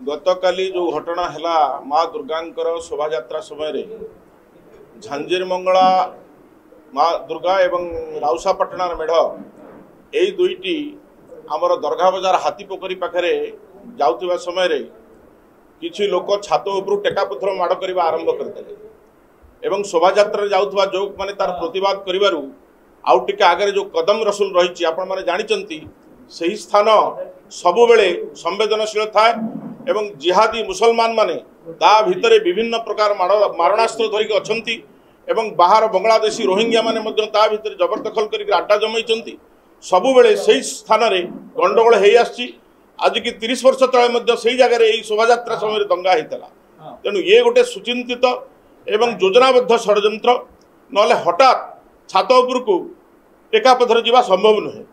गतकाली जो घटना है माँ दुर्गांकर शोभा यात्रा समय झांझीर मंगला माँ दुर्गा एवं राउसापाटणार मेढ़ यही दुईटी आमर दरघा बजार हाथीपोखरी पाखे जाउथिबा समय किछि लोक छात उपर टेकापथर माड़ करने आरंभ करते एवं शोभा यात्रा जाउथिबा जो माने तार प्रतिवाद करिवारु आउ टिके आगे जो कदम रसूल रही आपण माने जानिचंती सही स्थान सबु बेले संवेदनशील थाए एवं जिहादी मुसलमान माने ता भितरे विभिन्न प्रकार मारणास्त्र धरिक अछंती एवं बाहर बांग्लादेशी रोहिंग्या माने मध्य ता भितरे जबरदखल करके आड्डा जमैचंती सबु बेले सही स्थान रे गंडगोल हेई आछि। आज की 30 वर्ष तले मध्य सही जगह यही शोभा यात्रा समय दंगा होता तेणु ये गोटे सुचिंतित एवं योजनाबद्ध षड्यंत्र नले हठात छात उपरकू टेकापथर जावा संभव नुहे।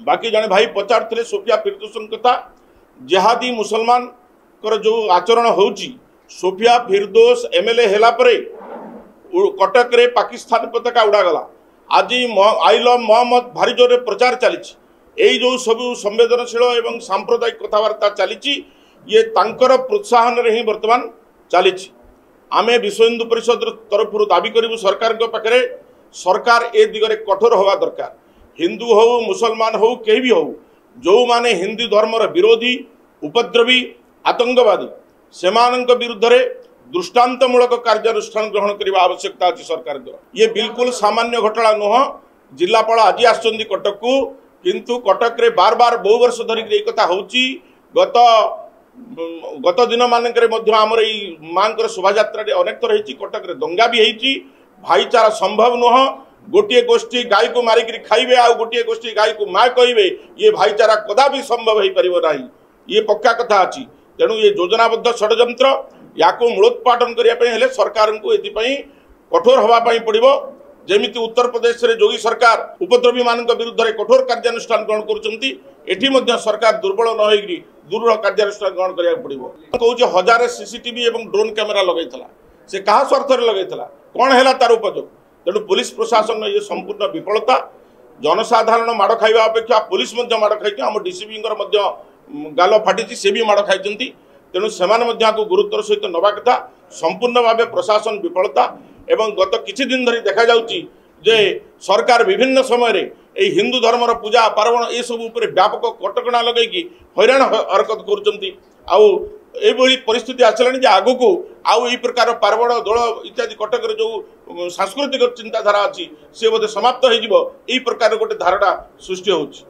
बाकी जड़े भाई पचार सोफिया फिरदौस कथा जिहादी मुसलमान कर जो आचरण होउची सोफिया फिरदौस एमएलए हेला परे कटक रे पाकिस्तान पताका उड़ागला आज आई लव मोहम्मद भारी जोरे प्रचार चली यही जो सब संवेदनशील एवं सांप्रदायिक कथबार्ता चली ये तांकर प्रोत्साहन रे ही वर्तमान चली आमे विश्व हिंदू परिषद तरफ दाबी करूँ सरकार पाखे सरकार ए दिगरे कठोर हवा दरकार हिंदू हो मुसलमान हो कहीं भी हो जो माने हिंदू धर्मर विरोधी उपद्रवी आतंकवादी सेमानंक विरुद्ध रे दृष्टांतमूलक कार्यानुष्ठान ग्रहण करने आवश्यकता अच्छी सरकार ये बिल्कुल सामान्य घटना नुह। जिलापाल आज आसुच्च कटक को किंतु कटक रे बार बार बहु वर्ष धरिक कथा होची गत दिन मानकर आमर माँ शोभा यात्रा अनेक थर कटक रे दंगा भी होती भाईचारा संभव नुह। गोटे गोष्ठी गाय को मारिक खाइबे आ गोटे गोष्ठी गाय को माँ कहे ये भाईचारा कदापि संभव हो पार ना ये पक्का कथा अच्छी। तेणु ये योजनाबद्ध षड्यंत्र या मूलोत्पाटन करने सरकार को ये कठोर होगापाई पड़ो जमीती उत्तर प्रदेश रे योगी सरकार उपद्रवी मान विरुद्ध में कठोर कार्यानुष्ठान ग्रहण कर सरकार दुर्बल न हो दृढ़ कार्यानुष्ठान ग्रहण करा पड़ो। कहूँ हजार सीसीटीवी और ड्रोन कैमेरा लगे से क्या स्वार्थ लगे कौन है तार उपयोग। तेणु पुलिस प्रशासन ये संपूर्ण विफलता जनसाधारण माड़ खाइबा अपेक्षा पुलिस माड़ खाई आम डीसीपी गाल फाटी से भी माड़ खाई तेणु से गुरुत्वर सहित नवा कथा संपूर्ण भाव प्रशासन विफलता एवं गत किछि दिन धरी देखा जाउची जे सरकार विभिन्न समय हिंदू धर्मर पूजा पार्वण ये सब उपर व्यापक कटकणा लगेगी हैरान हरकत करुचंती आउ एभली परिस्थिति आसलानी आगु को आउ यही प्रकार पार्वण दोल इत्यादि कटक जो सांस्कृतिक चिंताधारा अच्छी सी बोधे समाप्त हो प्रकार गोटे धारणा सृष्टि होची।